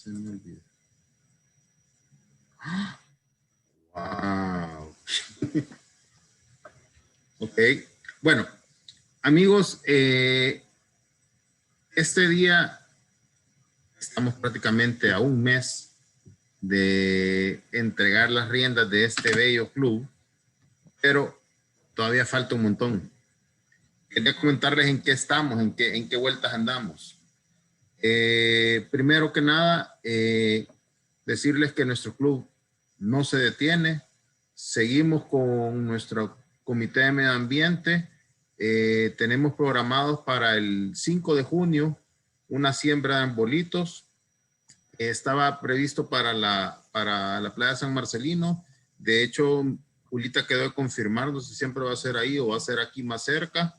Se me olvidó. Wow. Ok. Bueno, amigos, este día estamos prácticamente a un mes de entregar las riendas de este bello club, pero todavía falta un montón. Quería comentarles en qué estamos, en qué vueltas andamos. Primero que nada, decirles que nuestro club no se detiene. Seguimos con nuestro comité de medio ambiente. Tenemos programados para el 5 de junio una siembra de arbolitos. Estaba previsto para la playa San Marcelino. De hecho, Julita quedó de confirmarnos si siempre va a ser ahí o va a ser aquí más cerca.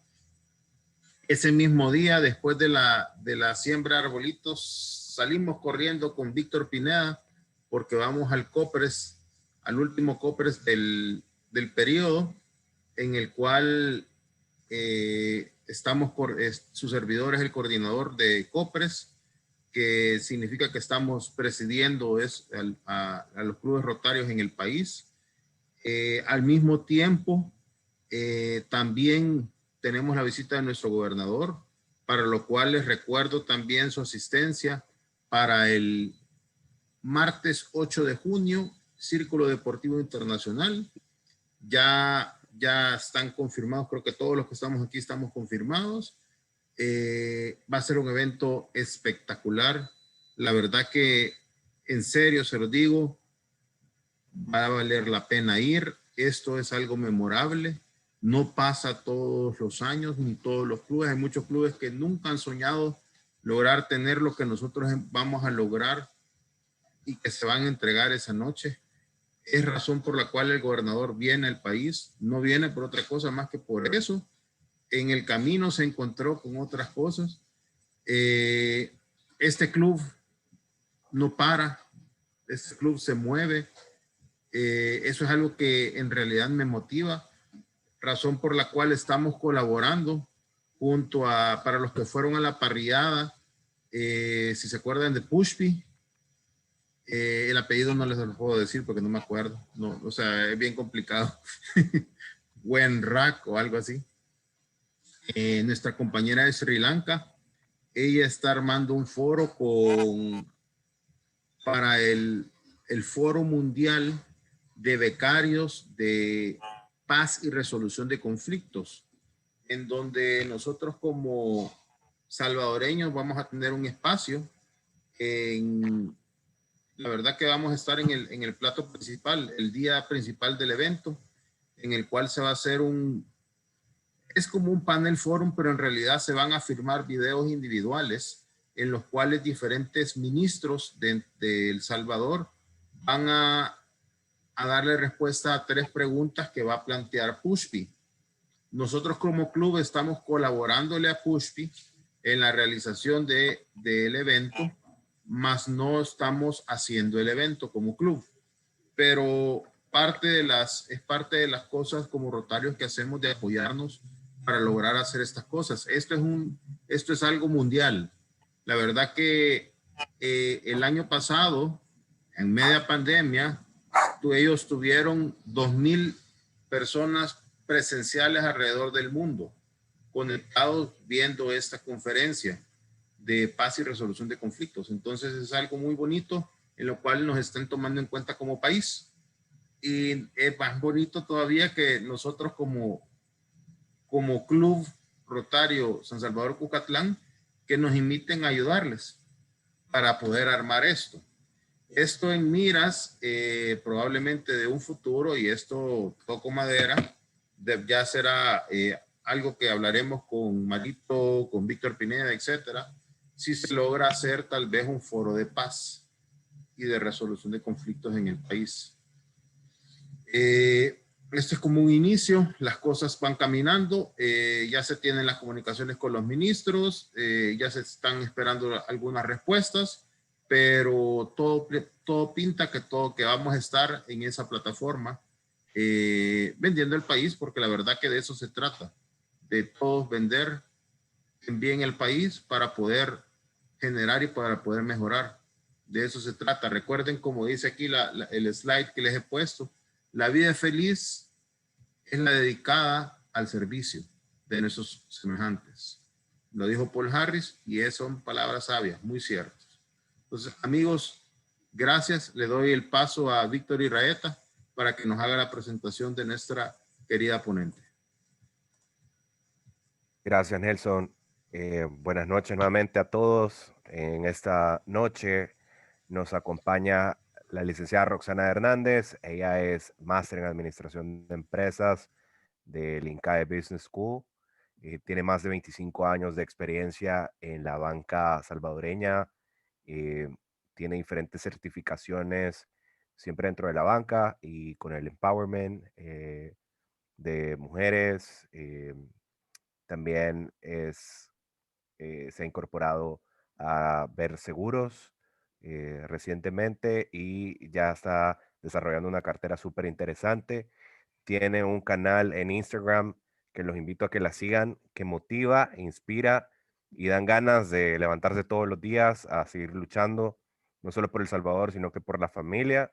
Ese mismo día, después de la siembra de arbolitos, salimos corriendo con Víctor Pineda porque vamos al COPRES, al último COPRES del periodo, en el cual su servidor es el coordinador de COPRES, que significa que estamos presidiendo a los clubes rotarios en el país. Al mismo tiempo, también tenemos la visita de nuestro gobernador, para lo cual les recuerdo también su asistencia para el martes 8 de junio, Círculo Deportivo Internacional. Ya están confirmados, creo que todos los que estamos aquí estamos confirmados. Va a ser un evento espectacular. La verdad que, en serio, se los digo, va a valer la pena ir. Esto es algo memorable. No pasa todos los años ni todos los clubes. Hay muchos clubes que nunca han soñado lograr tener lo que nosotros vamos a lograr y que se van a entregar esa noche. Es razón por la cual el gobernador viene al país. No viene por otra cosa más que por eso. En el camino se encontró con otras cosas. Este club no para. Este club se mueve. Eso es algo que en realidad me motiva, razón por la cual estamos colaborando junto para los que fueron a la parrillada, si se acuerdan de Pushpi, el apellido no les lo puedo decir porque no me acuerdo, no, o sea, es bien complicado. Wenrak o algo así. Nuestra compañera de Sri Lanka, ella está armando un foro para el Foro Mundial de Becarios de Paz y Resolución de Conflictos, en donde nosotros como salvadoreños vamos a tener un espacio. La verdad que vamos a estar en el plato principal, el día principal del evento, en el cual se va a hacer es como un panel forum, pero en realidad se van a firmar videos individuales en los cuales diferentes ministros de El Salvador van a darle respuesta a 3 preguntas que va a plantear Pushpi. Nosotros como club estamos colaborándole a Pushpi en la realización del evento, más no estamos haciendo el evento como club. Pero es parte de las cosas como rotarios que hacemos, de apoyarnos para lograr hacer estas cosas. Esto es algo mundial. La verdad que el año pasado, en media pandemia, ellos tuvieron 2,000 personas presenciales alrededor del mundo, conectados viendo esta conferencia de paz y resolución de conflictos. Entonces es algo muy bonito en lo cual nos están tomando en cuenta como país. Y es más bonito todavía que nosotros como Club Rotario San Salvador Cucatlán, que nos inviten a ayudarles para poder armar esto. Esto en miras probablemente de un futuro, y esto toco madera, ya será algo que hablaremos con Marito, con Víctor Pineda, etcétera, si se logra hacer tal vez un foro de paz y de resolución de conflictos en el país. Esto es como un inicio, las cosas van caminando, ya se tienen las comunicaciones con los ministros, ya se están esperando algunas respuestas, pero todo pinta que vamos a estar en esa plataforma vendiendo el país, porque la verdad que de eso se trata, de todos vender bien el país para poder generar y para poder mejorar. De eso se trata. Recuerden, como dice aquí el slide que les he puesto, la vida feliz es la dedicada al servicio de nuestros semejantes. Lo dijo Paul Harris y son palabras sabias, muy ciertas. Entonces, amigos, gracias. Le doy el paso a Víctor Irraeta para que nos haga la presentación de nuestra querida ponente. Gracias, Nelson. Buenas noches nuevamente a todos. En esta noche nos acompaña la licenciada Roxana Hernández. Ella es máster en Administración de Empresas del INCAE Business School. Tiene más de 25 años de experiencia en la banca salvadoreña. Tiene diferentes certificaciones siempre dentro de la banca y con el empowerment de mujeres. También se ha incorporado a Ver Seguros recientemente y ya está desarrollando una cartera súper interesante. Tiene un canal en Instagram que los invito a que la sigan, que motiva, inspira y dan ganas de levantarse todos los días a seguir luchando, no solo por El Salvador, sino que por la familia.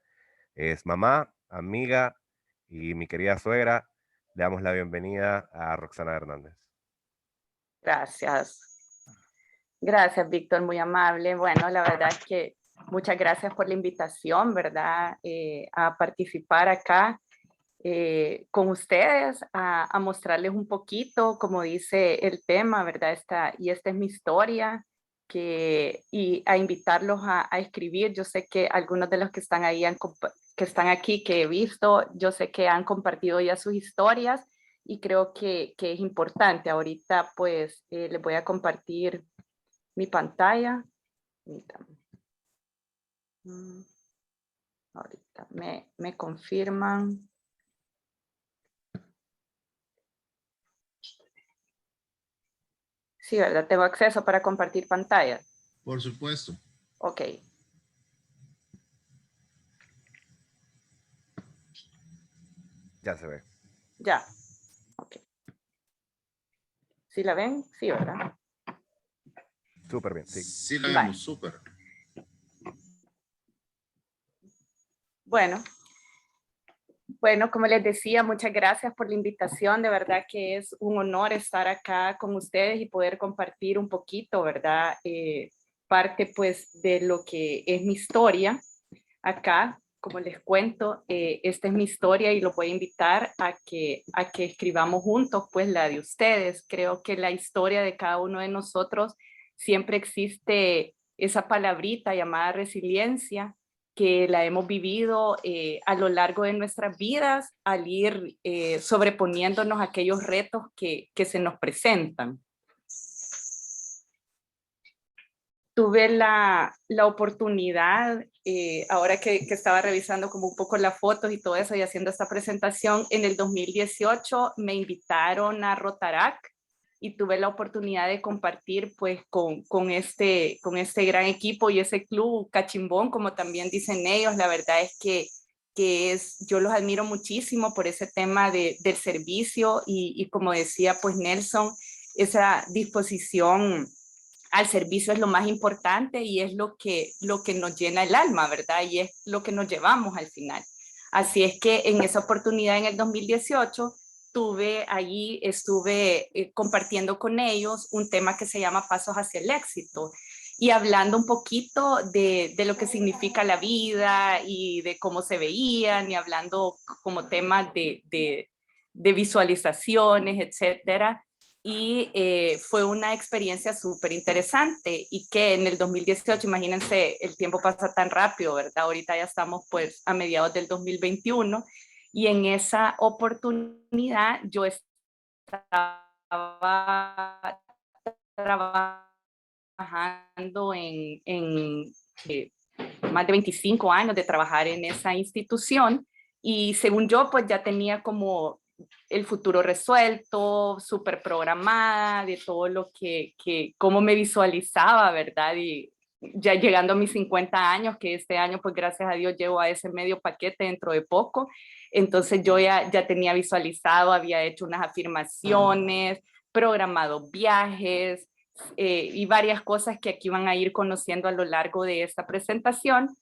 Es mamá, amiga y mi querida suegra. Le damos la bienvenida a Roxana Hernández. Gracias. Gracias, Víctor, muy amable. Bueno, la verdad es que muchas gracias por la invitación, ¿verdad? A participar acá con ustedes, a mostrarles un poquito, como dice el tema, ¿verdad? Esta es mi historia, y a invitarlos a escribir. Yo sé que algunos de los que están ahí, que están aquí, que he visto, yo sé que han compartido ya sus historias y creo que es importante. Ahorita pues les voy a compartir mi pantalla. Ahorita me confirman. Sí, ¿verdad? Tengo acceso para compartir pantalla. Por supuesto. Ok. Ya se ve. Ya. Ok. ¿Sí la ven? Sí, ¿verdad? Súper bien, sí. Sí, la vemos, súper. Bueno, como les decía, muchas gracias por la invitación. De verdad que es un honor estar acá con ustedes y poder compartir un poquito, ¿verdad? Parte pues de lo que es mi historia acá. Como les cuento, esta es mi historia y los voy a invitar a que escribamos juntos pues la de ustedes. Creo que la historia de cada uno de nosotros siempre existe esa palabrita llamada resiliencia, que la hemos vivido a lo largo de nuestras vidas al ir sobreponiéndonos a aquellos retos que se nos presentan. Tuve la oportunidad, ahora que estaba revisando como un poco las fotos y todo eso y haciendo esta presentación, en el 2018 me invitaron a Rotarac y tuve la oportunidad de compartir pues con este gran equipo y ese club cachimbón, como también dicen ellos. La verdad es que yo los admiro muchísimo por ese tema del servicio y como decía pues Nelson, esa disposición al servicio es lo más importante y es lo que nos llena el alma, ¿verdad? Y es lo que nos llevamos al final. Así es que en esa oportunidad en el 2018 estuve compartiendo con ellos un tema que se llama Pasos hacia el éxito y hablando un poquito de lo que significa la vida y de cómo se veían y hablando como temas de visualizaciones, etcétera. Y fue una experiencia súper interesante y que en el 2018, imagínense, el tiempo pasa tan rápido, ¿verdad? Ahorita ya estamos pues a mediados del 2021 y en esa oportunidad yo estaba trabajando en más de 25 años de trabajar en esa institución y según yo pues ya tenía como el futuro resuelto, súper programada, de todo lo cómo me visualizaba, ¿verdad? Y ya llegando a mis 50 años, que este año, pues gracias a Dios, llego a ese medio paquete dentro de poco. Entonces yo ya tenía visualizado, había hecho unas afirmaciones, programado viajes, y varias cosas que aquí van a ir conociendo a lo largo de esta presentación,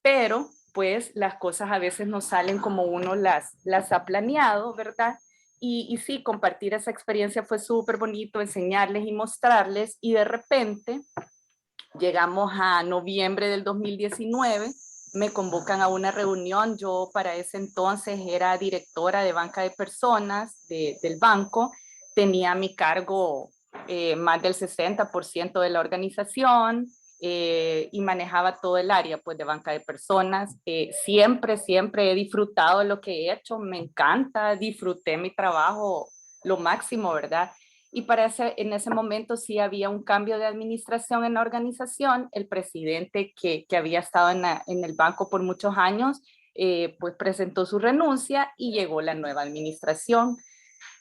pero pues las cosas a veces no salen como uno las ha planeado, ¿verdad? Y sí, compartir esa experiencia fue súper bonito, enseñarles y mostrarles, y de repente llegamos a noviembre del 2019, me convocan a una reunión. Yo para ese entonces era directora de banca de personas del banco, tenía a mi cargo más del 60% de la organización, y manejaba todo el área pues, de banca de personas. Siempre he disfrutado lo que he hecho, me encanta, disfruté mi trabajo lo máximo, ¿verdad? Y en ese momento sí había un cambio de administración en la organización. El presidente que había estado en el banco por muchos años, pues presentó su renuncia y llegó la nueva administración.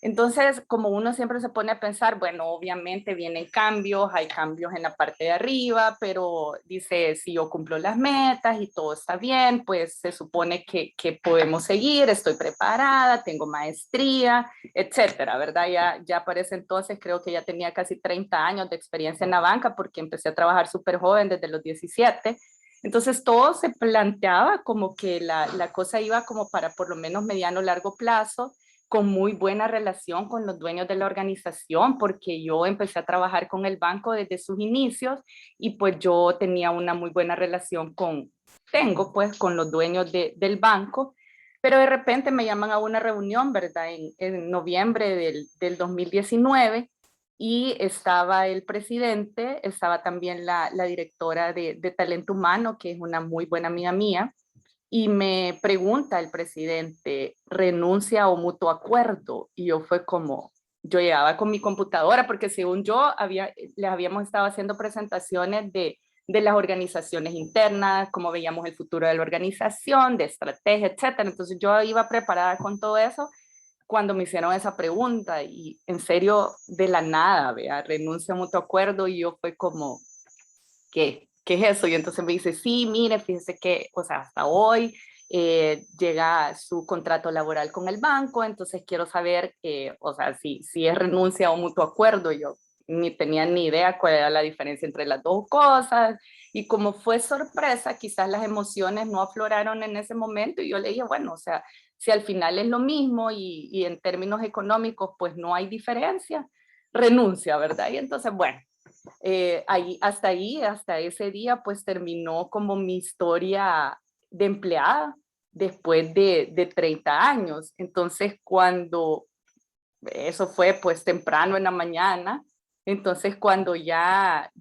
Entonces, como uno siempre se pone a pensar, bueno, obviamente vienen cambios, hay cambios en la parte de arriba, pero dice, si yo cumplo las metas y todo está bien, pues se supone que podemos seguir, estoy preparada, tengo maestría, etcétera, ¿verdad? Ya para ese entonces creo que ya tenía casi 30 años de experiencia en la banca, porque empecé a trabajar súper joven desde los 17. Entonces todo se planteaba como que la cosa iba como para por lo menos mediano largo plazo, con muy buena relación con los dueños de la organización, porque yo empecé a trabajar con el banco desde sus inicios, y pues yo tenía una muy buena relación tengo pues con los dueños del banco. Pero de repente me llaman a una reunión, ¿verdad? En noviembre del 2019, y estaba el presidente, estaba también la directora de talento humano, que es una muy buena amiga mía, y me pregunta el presidente, ¿renuncia o mutuo acuerdo? Y yo fue como, yo llegaba con mi computadora, porque según yo les habíamos estado haciendo presentaciones de las organizaciones internas, cómo veíamos el futuro de la organización, de estrategia, etcétera. Entonces yo iba preparada con todo eso cuando me hicieron esa pregunta, y en serio, de la nada, vea, renuncia a mutuo acuerdo, y yo fue como, ¿qué es eso? Y entonces me dice, sí, mire, fíjese que, o sea, hasta hoy llega su contrato laboral con el banco, entonces quiero saber, o sea, si es renuncia o mutuo acuerdo. Yo ni tenía ni idea cuál era la diferencia entre las dos cosas, y como fue sorpresa, quizás las emociones no afloraron en ese momento, y yo le dije, bueno, o sea, si al final es lo mismo y en términos económicos pues no hay diferencia, renuncia, ¿verdad? Y entonces, bueno, hasta ese día, pues terminó como mi historia de empleada después de 30 años. Entonces, cuando eso fue pues temprano en la mañana, entonces cuando ya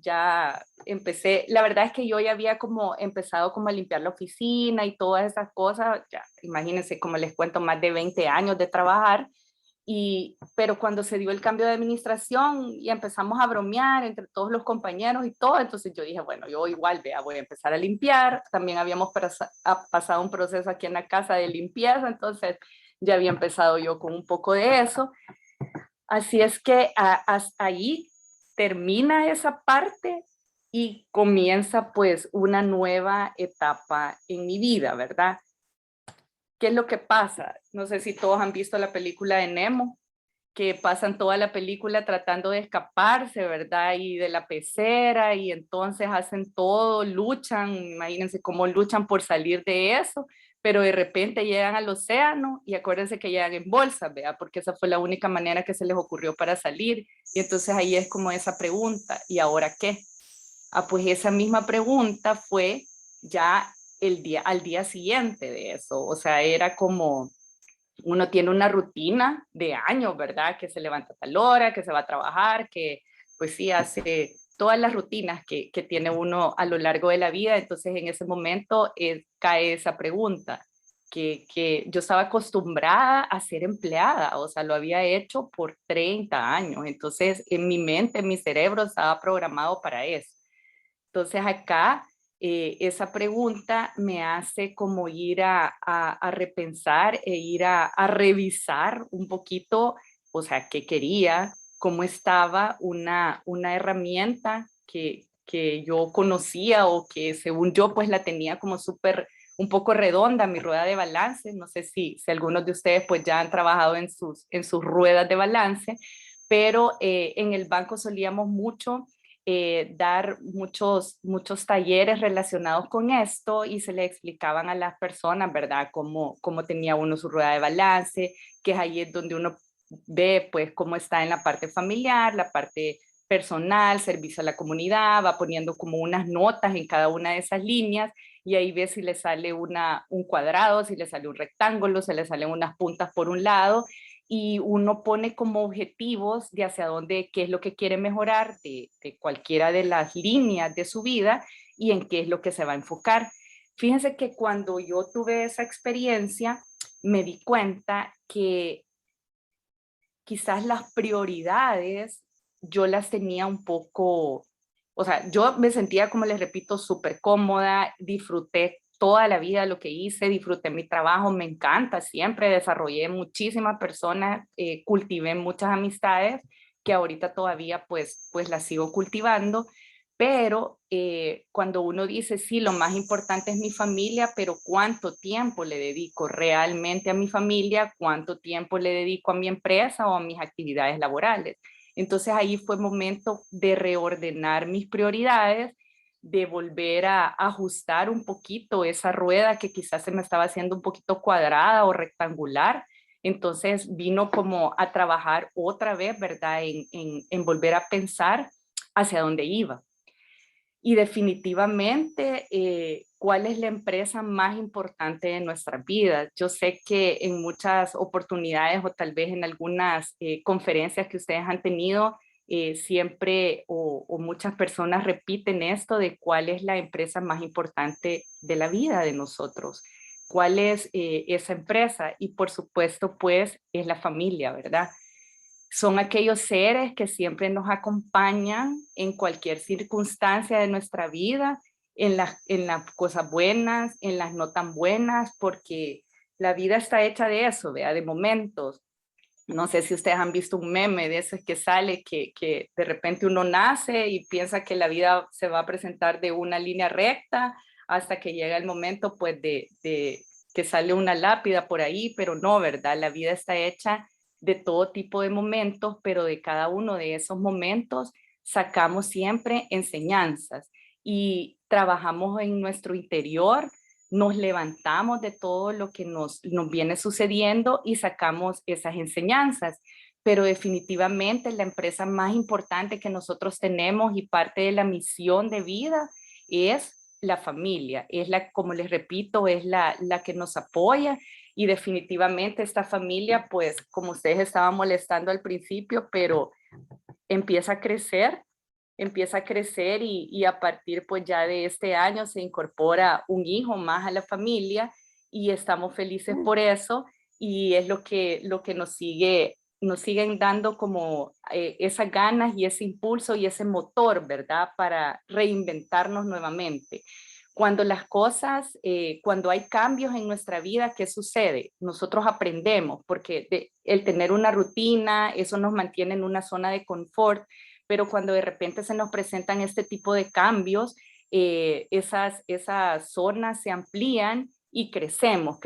empecé, la verdad es que yo ya había como empezado como a limpiar la oficina y todas esas cosas, ya imagínense, como les cuento, más de 20 años de trabajar. Pero cuando se dio el cambio de administración y empezamos a bromear entre todos los compañeros y todo, entonces yo dije, bueno, yo igual, vea, voy a empezar a limpiar. También habíamos pasado un proceso aquí en la casa de limpieza, entonces ya había empezado yo con un poco de eso. Así es que hasta ahí termina esa parte y comienza pues una nueva etapa en mi vida, ¿verdad? ¿Qué es lo que pasa? No sé si todos han visto la película de Nemo, que pasan toda la película tratando de escaparse, ¿verdad? Y de la pecera, y entonces hacen todo, luchan, imagínense cómo luchan por salir de eso, pero de repente llegan al océano, y acuérdense que llegan en bolsas, ¿verdad? Porque esa fue la única manera que se les ocurrió para salir. Y entonces ahí es como esa pregunta, ¿y ahora qué? Pues esa misma pregunta fue ya al día siguiente de eso. O sea, era como, uno tiene una rutina de años, ¿verdad? Que se levanta a tal hora, que se va a trabajar, que pues sí hace todas las rutinas que tiene uno a lo largo de la vida. Entonces en ese momento cae esa pregunta, que yo estaba acostumbrada a ser empleada, o sea, lo había hecho por 30 años. Entonces en mi mente, en mi cerebro estaba programado para eso. Entonces acá esa pregunta me hace como ir a repensar e ir a revisar un poquito, o sea, qué quería, cómo estaba una herramienta que yo conocía, o que según yo pues la tenía como súper, un poco redonda, mi rueda de balance. No sé si algunos de ustedes pues ya han trabajado en sus ruedas de balance, pero en el banco solíamos mucho dar muchos talleres relacionados con esto y se le explicaban a las personas, ¿verdad? Cómo tenía uno su rueda de balance, que es ahí donde uno ve pues cómo está en la parte familiar, la parte personal, servicio a la comunidad, va poniendo como unas notas en cada una de esas líneas y ahí ve si le sale un cuadrado, si le sale un rectángulo, si le salen unas puntas por un lado y uno pone como objetivos de hacia dónde, qué es lo que quiere mejorar de cualquiera de las líneas de su vida y en qué es lo que se va a enfocar. Fíjense que cuando yo tuve esa experiencia, me di cuenta que quizás las prioridades yo las tenía un poco, o sea, yo me sentía, como les repito, súper cómoda, disfruté toda la vida lo que hice, disfruté mi trabajo, me encanta, siempre desarrollé muchísimas personas, cultivé muchas amistades que ahorita todavía pues las sigo cultivando, pero cuando uno dice, sí, lo más importante es mi familia, pero ¿cuánto tiempo le dedico realmente a mi familia? ¿Cuánto tiempo le dedico a mi empresa o a mis actividades laborales? Entonces ahí fue momento de reordenar mis prioridades, de volver a ajustar un poquito esa rueda que quizás se me estaba haciendo un poquito cuadrada o rectangular. Entonces vino como a trabajar otra vez, ¿verdad? En volver a pensar hacia dónde iba. Y definitivamente, ¿cuál es la empresa más importante de nuestras vidas? Yo sé que en muchas oportunidades o tal vez en algunas conferencias que ustedes han tenido, siempre o muchas personas repiten esto de cuál es la empresa más importante de la vida de nosotros. ¿Cuál es esa empresa? Y por supuesto, pues, es la familia, ¿verdad? Son aquellos seres que siempre nos acompañan en cualquier circunstancia de nuestra vida, en las cosas buenas, en las no tan buenas, porque la vida está hecha de eso, ¿vea? De momentos. No sé si ustedes han visto un meme de esos que sale, que de repente uno nace y piensa que la vida se va a presentar de una línea recta hasta que llega el momento pues de que sale una lápida por ahí, pero no, ¿verdad? La vida está hecha de todo tipo de momentos, pero de cada uno de esos momentos sacamos siempre enseñanzas y trabajamos en nuestro interior, nos levantamos de todo lo que nos viene sucediendo y sacamos esas enseñanzas. Pero definitivamente la empresa más importante que nosotros tenemos y parte de la misión de vida es la familia, es la, como les repito, es la que nos apoya y definitivamente esta familia, pues como ustedes estaban molestando al principio, pero empieza a crecer y a partir pues ya de este año se incorpora un hijo más a la familia y estamos felices por eso y es lo que nos siguen dando como esas ganas y ese impulso y ese motor, ¿verdad? Para reinventarnos nuevamente. Cuando las cosas, cuando hay cambios en nuestra vida, ¿qué sucede? Nosotros aprendemos porque el tener una rutina, eso nos mantiene en una zona de confort, pero cuando de repente se nos presentan este tipo de cambios, esas zonas se amplían y crecemos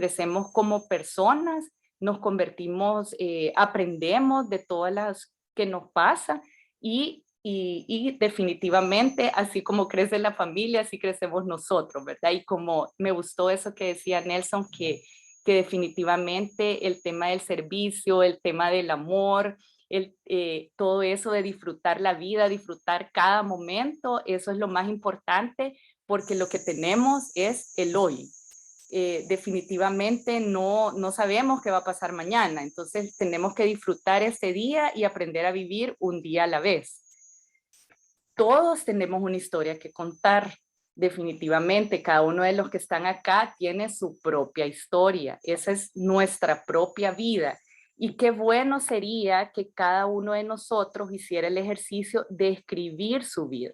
como personas, nos convertimos, aprendemos de todas las que nos pasa y definitivamente, así como crece la familia, así crecemos nosotros, ¿verdad? Y como me gustó eso que decía Nelson, que definitivamente el tema del servicio, el tema del amor, todo eso de disfrutar la vida, disfrutar cada momento, eso es lo más importante porque lo que tenemos es el hoy. Definitivamente no sabemos qué va a pasar mañana, entonces tenemos que disfrutar este día y aprender a vivir un día a la vez. Todos tenemos una historia que contar, definitivamente. Cada uno de los que están acá tiene su propia historia. Esa es nuestra propia vida. Y qué bueno sería que cada uno de nosotros hiciera el ejercicio de escribir su vida,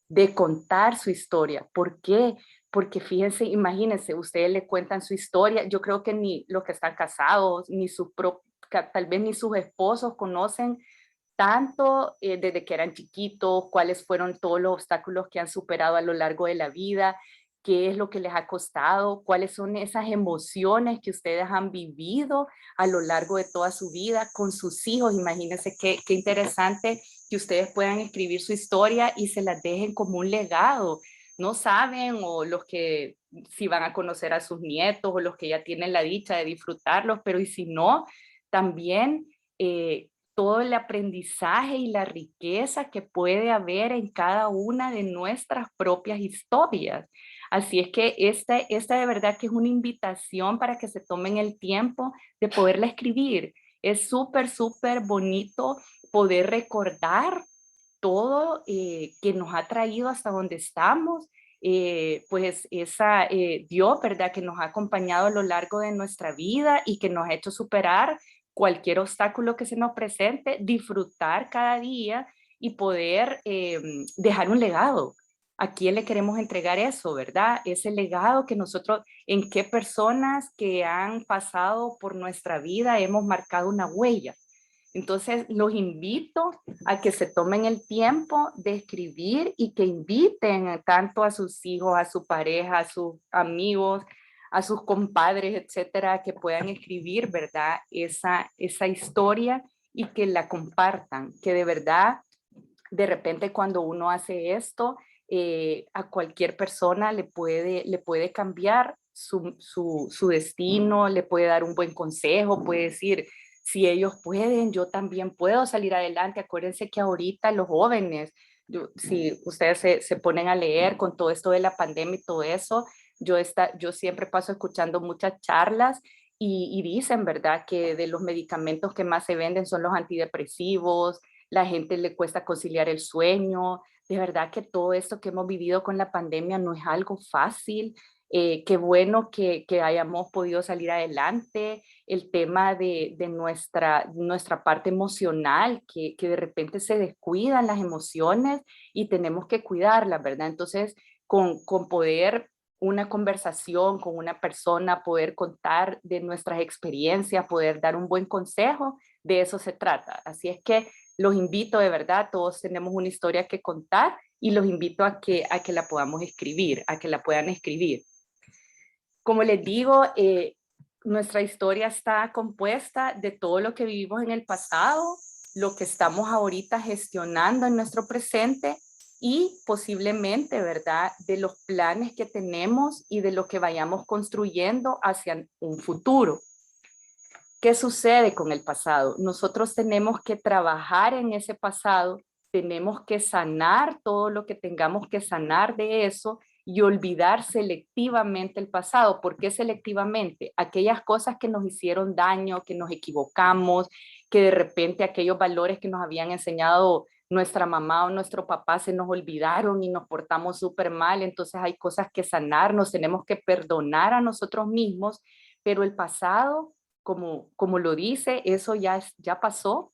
de contar su historia. ¿Por qué? Porque fíjense, imagínense, ustedes le cuentan su historia. Yo creo que ni los que están casados, ni tal vez ni sus esposos conocen tanto desde que eran chiquitos, cuáles fueron todos los obstáculos que han superado a lo largo de la vida, qué es lo que les ha costado, cuáles son esas emociones que ustedes han vivido a lo largo de toda su vida con sus hijos. Imagínense qué interesante que ustedes puedan escribir su historia y se las dejen como un legado. No saben, o los que si van a conocer a sus nietos, o los que ya tienen la dicha de disfrutarlos, pero y si no, también todo el aprendizaje y la riqueza que puede haber en cada una de nuestras propias historias. Así es que esta de verdad que es una invitación para que se tomen el tiempo de poderla escribir. Es súper, súper bonito poder recordar todo que nos ha traído hasta donde estamos, pues esa Dios, ¿verdad? Que nos ha acompañado a lo largo de nuestra vida y que nos ha hecho superar cualquier obstáculo que se nos presente, disfrutar cada día y poder dejar un legado. ¿A quién le queremos entregar eso, verdad? Ese legado que nosotros, en qué personas que han pasado por nuestra vida hemos marcado una huella. Entonces, los invito a que se tomen el tiempo de escribir y que inviten tanto a sus hijos, a su pareja, a sus amigos, a sus compadres, etcétera, que puedan escribir, ¿verdad? Esa historia y que la compartan, que de verdad, de repente cuando uno hace esto, a cualquier persona le puede cambiar su destino, le puede dar un buen consejo, puede decir, si ellos pueden, yo también puedo salir adelante. Acuérdense que ahorita los jóvenes, si ustedes se ponen a leer con todo esto de la pandemia y todo eso, yo siempre paso escuchando muchas charlas y dicen, ¿verdad?, que de los medicamentos que más se venden son los antidepresivos, la gente le cuesta conciliar el sueño. De verdad que todo esto que hemos vivido con la pandemia no es algo fácil. Qué bueno que hayamos podido salir adelante. El tema de nuestra parte emocional, que de repente se descuidan las emociones y tenemos que cuidarlas, ¿verdad? Entonces, con poder una conversación con una persona, poder contar de nuestras experiencias, poder dar un buen consejo, de eso se trata. Así es que los invito de verdad, todos tenemos una historia que contar y los invito a que la podamos escribir, a que la puedan escribir. Como les digo, nuestra historia está compuesta de todo lo que vivimos en el pasado, lo que estamos ahorita gestionando en nuestro presente y posiblemente, ¿verdad?, de los planes que tenemos y de lo que vayamos construyendo hacia un futuro. ¿Qué sucede con el pasado? Nosotros tenemos que trabajar en ese pasado, tenemos que sanar todo lo que tengamos que sanar de eso y olvidar selectivamente el pasado. ¿Por qué selectivamente? Aquellas cosas que nos hicieron daño, que nos equivocamos, que de repente aquellos valores que nos habían enseñado nuestra mamá o nuestro papá se nos olvidaron y nos portamos súper mal. Entonces hay cosas que sanar, nos tenemos que perdonar a nosotros mismos, pero el pasado, como lo dice, eso ya pasó.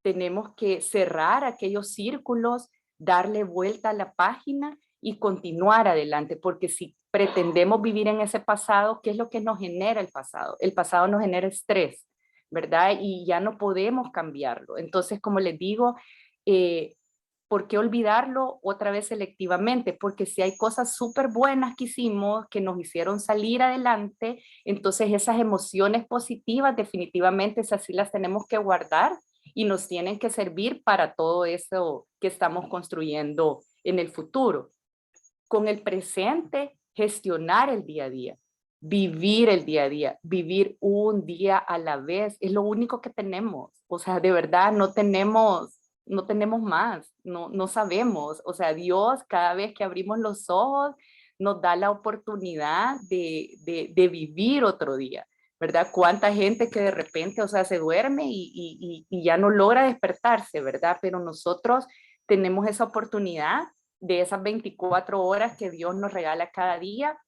Tenemos que cerrar aquellos círculos, darle vuelta a la página y continuar adelante, porque si pretendemos vivir en ese pasado, ¿qué es lo que nos genera el pasado? El pasado nos genera estrés, ¿verdad? Y ya no podemos cambiarlo. Entonces, como les digo, ¿por qué olvidarlo otra vez selectivamente? Porque si hay cosas súper buenas que hicimos, que nos hicieron salir adelante, entonces esas emociones positivas definitivamente esas sí las tenemos que guardar y nos tienen que servir para todo eso que estamos construyendo en el futuro. Con el presente, gestionar el día a día, vivir el día a día, vivir un día a la vez, es lo único que tenemos. O sea, de verdad no tenemos más, no sabemos. O sea, Dios cada vez que abrimos los ojos nos da la oportunidad de vivir otro día, ¿verdad? Cuánta gente que de repente, o sea, se duerme y ya no logra despertarse, ¿verdad? Pero nosotros tenemos esa oportunidad de esas 24 horas que Dios nos regala cada día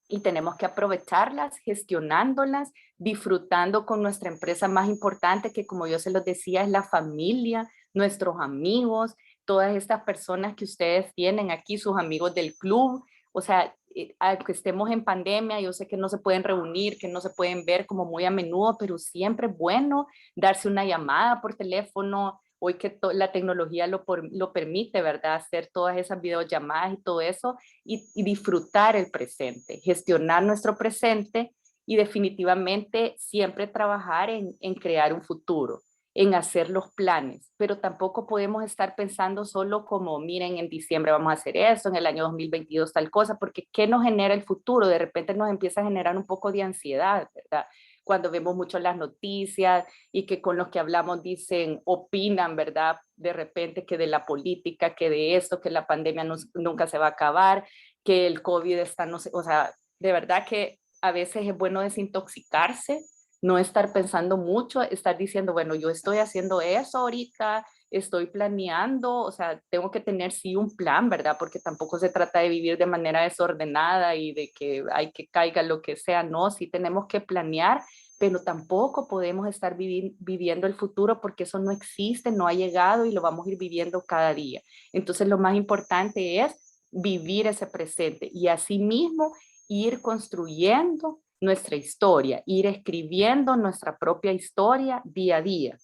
y tenemos que aprovecharlas, gestionándolas, disfrutando con nuestra empresa más importante, que como yo se los decía, es la familia, nuestros amigos, todas estas personas que ustedes tienen aquí, sus amigos del club. O sea, aunque estemos en pandemia, yo sé que no se pueden reunir, que no se pueden ver como muy a menudo, pero siempre es bueno darse una llamada por teléfono. Hoy que la tecnología lo permite, ¿verdad? Hacer todas esas videollamadas y todo eso y disfrutar el presente, gestionar nuestro presente y definitivamente siempre trabajar en crear un futuro. en hacer los planes, pero tampoco podemos estar pensando solo como, miren, en diciembre vamos a hacer eso, en el año 2022 tal cosa, porque ¿qué nos genera el futuro? De repente nos empieza a generar un poco de ansiedad, ¿verdad? Cuando vemos mucho las noticias y que con los que hablamos dicen, opinan, ¿verdad? De repente que de la política, que de esto, que la pandemia nunca se va a acabar, que el COVID está, no sé, o sea, de verdad que a veces es bueno desintoxicarse, no estar pensando mucho, estar diciendo, bueno, yo estoy haciendo eso ahorita, estoy planeando, o sea, tengo que tener sí un plan, ¿verdad? Porque tampoco se trata de vivir de manera desordenada y de que hay que caiga lo que sea, no, sí tenemos que planear, pero tampoco podemos estar viviendo el futuro porque eso no existe, no ha llegado y lo vamos a ir viviendo cada día. Entonces lo más importante es vivir ese presente y asimismo ir construyendo nuestra historia, ir escribiendo nuestra propia historia día a día.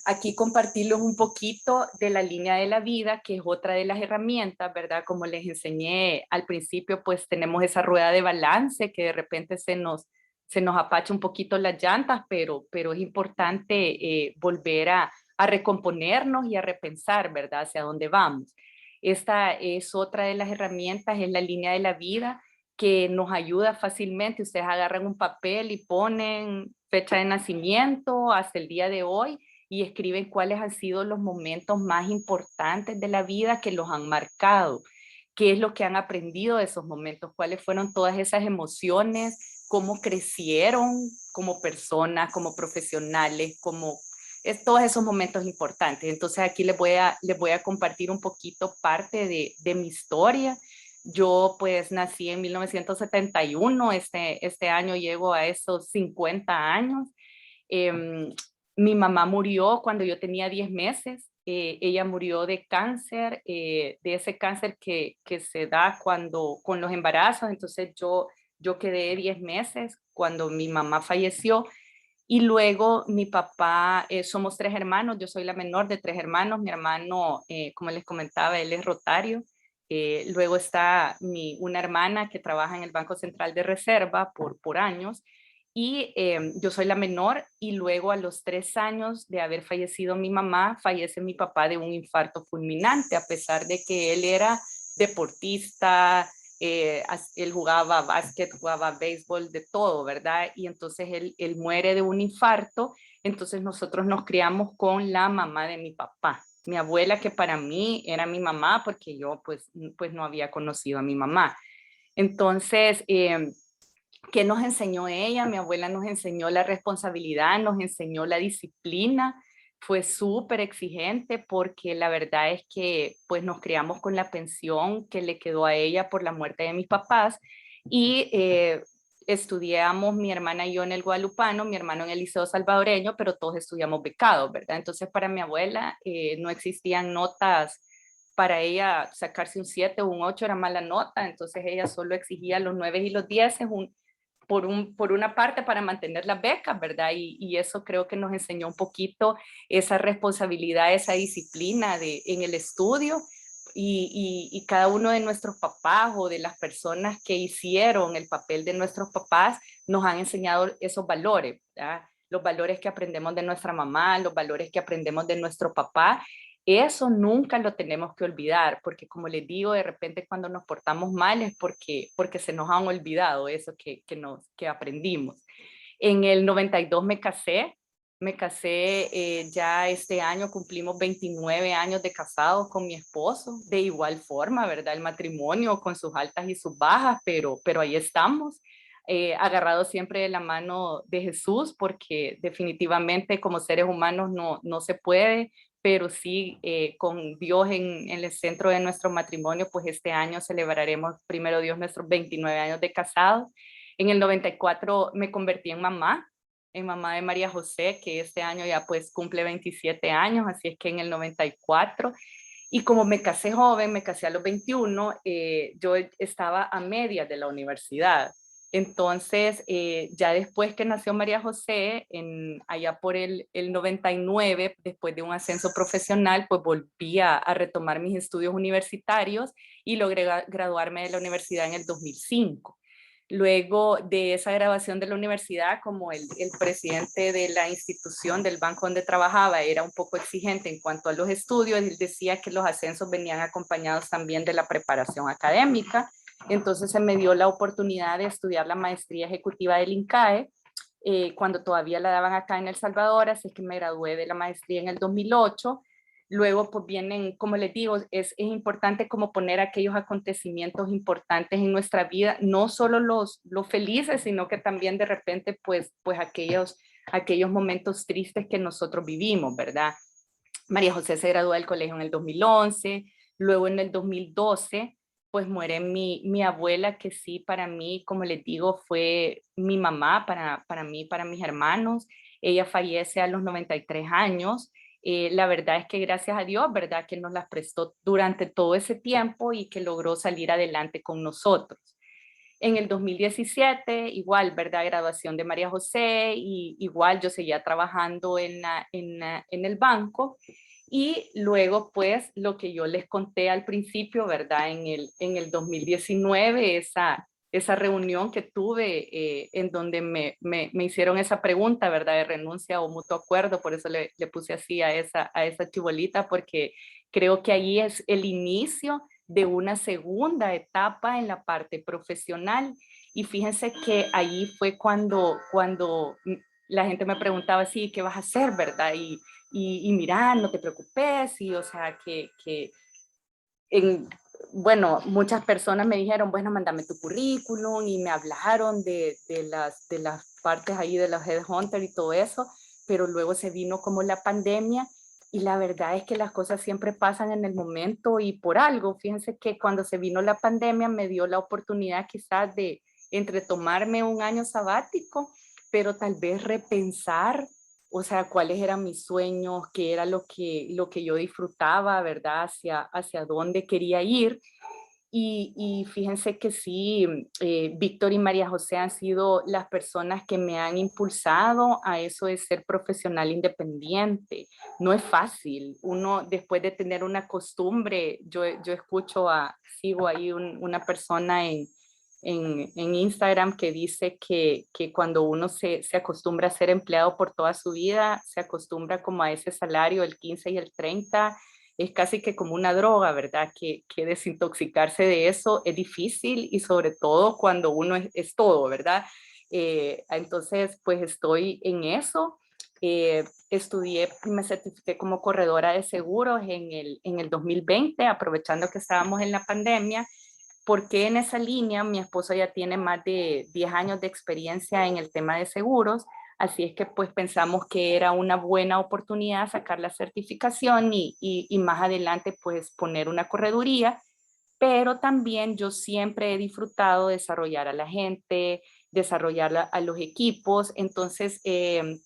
Aquí compartirles un poquito de la línea de la vida, que es otra de las herramientas, ¿verdad? Como les enseñé al principio, pues tenemos esa rueda de balance que de repente se nos apacha un poquito las llantas, pero es importante volver a recomponernos y a repensar, ¿verdad? Hacia dónde vamos. Esta es otra de las herramientas, es la línea de la vida, que nos ayuda fácilmente. Ustedes agarran un papel y ponen fecha de nacimiento hasta el día de hoy y escriben cuáles han sido los momentos más importantes de la vida que los han marcado, qué es lo que han aprendido de esos momentos, cuáles fueron todas esas emociones, cómo crecieron como personas, como profesionales, todos esos momentos importantes. Entonces aquí les voy a compartir un poquito parte de mi historia. Yo pues nací en 1971, este año llego a esos 50 años. Mi mamá murió cuando yo tenía 10 meses. Ella murió de cáncer, de ese cáncer que se da con los embarazos. Entonces yo quedé 10 meses cuando mi mamá falleció. Y luego mi papá, somos 3 hermanos, yo soy la menor de 3 hermanos. Mi hermano, como les comentaba, él es rotario. Luego está una hermana que trabaja en el Banco Central de Reserva por años. Y yo soy la menor, y luego a los 3 años de haber fallecido mi mamá, fallece mi papá de un infarto fulminante, a pesar de que él era deportista, él jugaba básquet, jugaba béisbol, de todo, ¿verdad? Y entonces él muere de un infarto. Entonces nosotros nos criamos con la mamá de mi papá, mi abuela, que para mí era mi mamá porque yo pues no había conocido a mi mamá. Entonces, ¿qué nos enseñó ella? Mi abuela nos enseñó la responsabilidad, nos enseñó la disciplina. Fue súper exigente porque la verdad es que pues nos criamos con la pensión que le quedó a ella por la muerte de mis papás, y estudiamos mi hermana y yo en el Guadalupano, mi hermano en el Liceo Salvadoreño, pero todos estudiamos becados, ¿verdad? Entonces para mi abuela no existían notas. Para ella sacarse un 7 o un 8 era mala nota, entonces ella solo exigía los 9 y los 10, por una parte para mantener las becas, ¿verdad? Y eso creo que nos enseñó un poquito esa responsabilidad, esa disciplina en el estudio, y cada uno de nuestros papás o de las personas que hicieron el papel de nuestros papás nos han enseñado esos valores, ¿verdad? Los valores que aprendemos de nuestra mamá, los valores que aprendemos de nuestro papá. Eso nunca lo tenemos que olvidar, porque como les digo, de repente cuando nos portamos mal es porque se nos han olvidado eso que aprendimos. En el 92 me casé ya este año, cumplimos 29 años de casados con mi esposo, de igual forma, ¿verdad? El matrimonio con sus altas y sus bajas, pero ahí estamos. Agarrados siempre de la mano de Jesús, porque definitivamente como seres humanos no se puede, pero sí con Dios en el centro de nuestro matrimonio, pues este año celebraremos, primero Dios, nuestros 29 años de casados. En el 94 me convertí en mamá de María José, que este año ya pues cumple 27 años, así es que en el 94. Y como me casé joven, me casé a los 21, yo estaba a medias de la universidad. Entonces, ya después que nació María José, allá por el 99, después de un ascenso profesional, pues volví a retomar mis estudios universitarios y logré graduarme de la universidad en el 2005. Luego de esa graduación de la universidad, como el presidente de la institución del banco donde trabajaba era un poco exigente en cuanto a los estudios, él decía que los ascensos venían acompañados también de la preparación académica. Entonces se me dio la oportunidad de estudiar la maestría ejecutiva del INCAE, cuando todavía la daban acá en El Salvador, así que me gradué de la maestría en el 2008. Luego, pues vienen, como les digo, es importante como poner aquellos acontecimientos importantes en nuestra vida, no solo los felices, sino que también de repente, pues aquellos momentos tristes que nosotros vivimos, ¿verdad? María José se graduó del colegio en el 2011, luego en el 2012, pues muere mi abuela, que sí, para mí, como les digo, fue mi mamá, para mí, para mis hermanos. Ella fallece a los 93 años. La verdad es que gracias a Dios, ¿verdad? Que nos las prestó durante todo ese tiempo y que logró salir adelante con nosotros. En el 2017, igual, ¿verdad? Graduación de María José, y igual yo seguía trabajando en el banco. Y luego, pues, lo que yo les conté al principio, ¿verdad? En el 2019, esa reunión que tuve en donde me hicieron esa pregunta, ¿verdad? De renuncia o mutuo acuerdo, por eso le puse así a esa chibolita, porque creo que ahí es el inicio de una segunda etapa en la parte profesional. Y fíjense que ahí fue cuando la gente me preguntaba, sí, ¿qué vas a hacer, verdad? Y mira, no te preocupes, y o sea, bueno, muchas personas me dijeron, bueno, mándame tu currículum, y me hablaron de las partes ahí de los headhunters y todo eso, pero luego se vino como la pandemia, y la verdad es que las cosas siempre pasan en el momento y por algo. Fíjense que cuando se vino la pandemia me dio la oportunidad quizás de entre tomarme un año sabático, pero tal vez repensar, o sea, cuáles eran mis sueños, qué era lo que yo disfrutaba, ¿verdad? Hacia dónde quería ir. Y fíjense que sí, Víctor y María José han sido las personas que me han impulsado a eso de ser profesional independiente. No es fácil. Uno, después de tener una costumbre, yo sigo ahí una persona en Instagram que dice que cuando uno se acostumbra a ser empleado por toda su vida, se acostumbra como a ese salario, el 15 y el 30, es casi que como una droga, ¿verdad? Que desintoxicarse de eso es difícil, y sobre todo cuando uno es todo, ¿verdad? Entonces, pues estoy en eso. Estudié y me certifiqué como corredora de seguros en el 2020, aprovechando que estábamos en la pandemia, porque en esa línea mi esposo ya tiene más de 10 años de experiencia en el tema de seguros, así es que pues pensamos que era una buena oportunidad sacar la certificación y más adelante pues poner una correduría. Pero también yo siempre he disfrutado desarrollar a la gente, desarrollar a los equipos. Entonces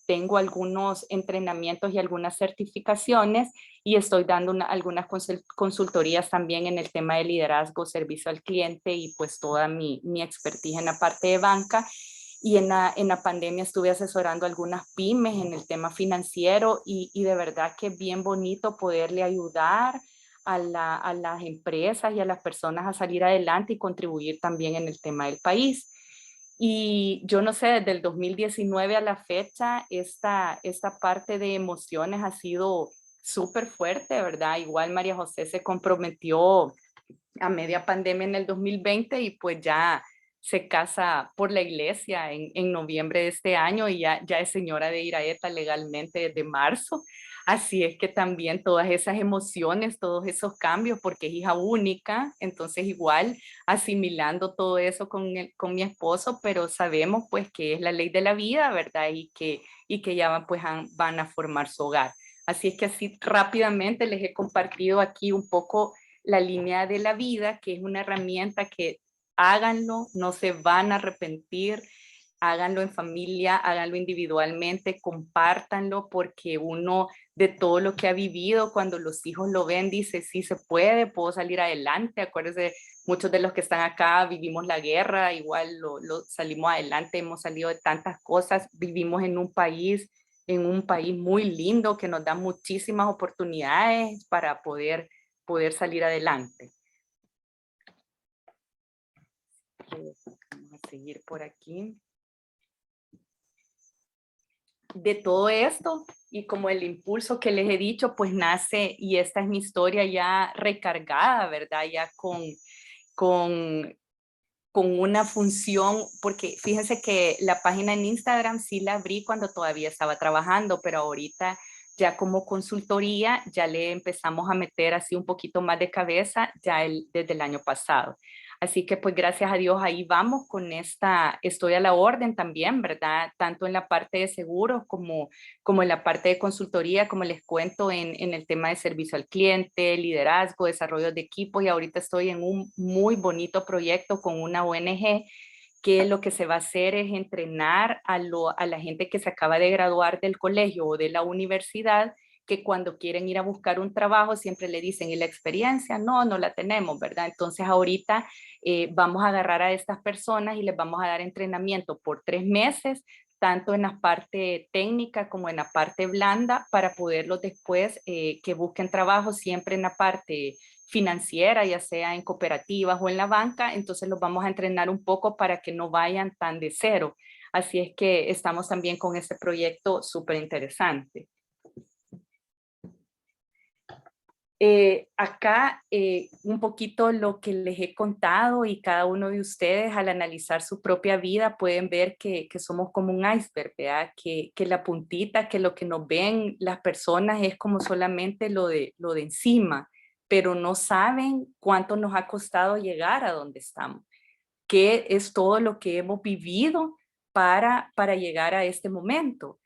tengo algunos entrenamientos y algunas certificaciones, y estoy dando algunas consultorías también en el tema de liderazgo, servicio al cliente, y pues toda mi expertise en la parte de banca. Y en la pandemia estuve asesorando a algunas pymes en el tema financiero, y de verdad que es bien bonito poderle ayudar a las empresas y a las personas a salir adelante y contribuir también en el tema del país. Y yo no sé, desde el 2019 a la fecha, esta parte de emociones ha sido súper fuerte, ¿verdad? Igual María José se comprometió a media pandemia en el 2020, y pues ya se casa por la iglesia en noviembre de este año, y ya es señora de Iraeta legalmente desde marzo. Así es que también todas esas emociones, todos esos cambios, porque es hija única, entonces igual asimilando todo eso con mi esposo, pero sabemos pues que es la ley de la vida, ¿verdad? Y que ya pues van a formar su hogar. Así es que así rápidamente les he compartido aquí un poco la línea de la vida, que es una herramienta que háganlo, no se van a arrepentir, háganlo en familia, háganlo individualmente, compártanlo, porque uno de todo lo que ha vivido, cuando los hijos lo ven, dice, sí se puede, puedo salir adelante. Acuérdense, muchos de los que están acá vivimos la guerra, igual lo salimos adelante, hemos salido de tantas cosas, vivimos en un país muy lindo que nos da muchísimas oportunidades para poder salir adelante. seguir por aquí. De todo esto y como el impulso que les he dicho, pues nace, y esta es mi historia ya recargada, ¿verdad? Ya con, con una función, porque fíjense que la página en Instagram sí la abrí cuando todavía estaba trabajando, pero ahorita ya como consultoría ya le empezamos a meter así un poquito más de cabeza ya desde el año pasado. Así que pues gracias a Dios ahí vamos con esta, estoy a la orden también, ¿verdad? Tanto en la parte de seguros como en la parte de consultoría, como les cuento en el tema de servicio al cliente, liderazgo, desarrollo de equipos, y ahorita estoy en un muy bonito proyecto con una ONG que lo que se va a hacer es entrenar a la gente que se acaba de graduar del colegio o de la universidad, que cuando quieren ir a buscar un trabajo siempre le dicen, ¿y la experiencia? No, no la tenemos, ¿verdad? Entonces ahorita vamos a agarrar a estas personas y les vamos a dar entrenamiento por 3 meses, tanto en la parte técnica como en la parte blanda, para poderlos después que busquen trabajo siempre en la parte financiera, ya sea en cooperativas o en la banca. Entonces los vamos a entrenar un poco para que no vayan tan de cero. Así es que estamos también con este proyecto súper interesante. Acá un poquito lo que les he contado, y cada uno de ustedes al analizar su propia vida pueden ver que somos como un iceberg, ¿verdad? Que la puntita, que lo que nos ven las personas es como solamente lo de encima, pero no saben cuánto nos ha costado llegar a donde estamos, qué es todo lo que hemos vivido para llegar a este momento.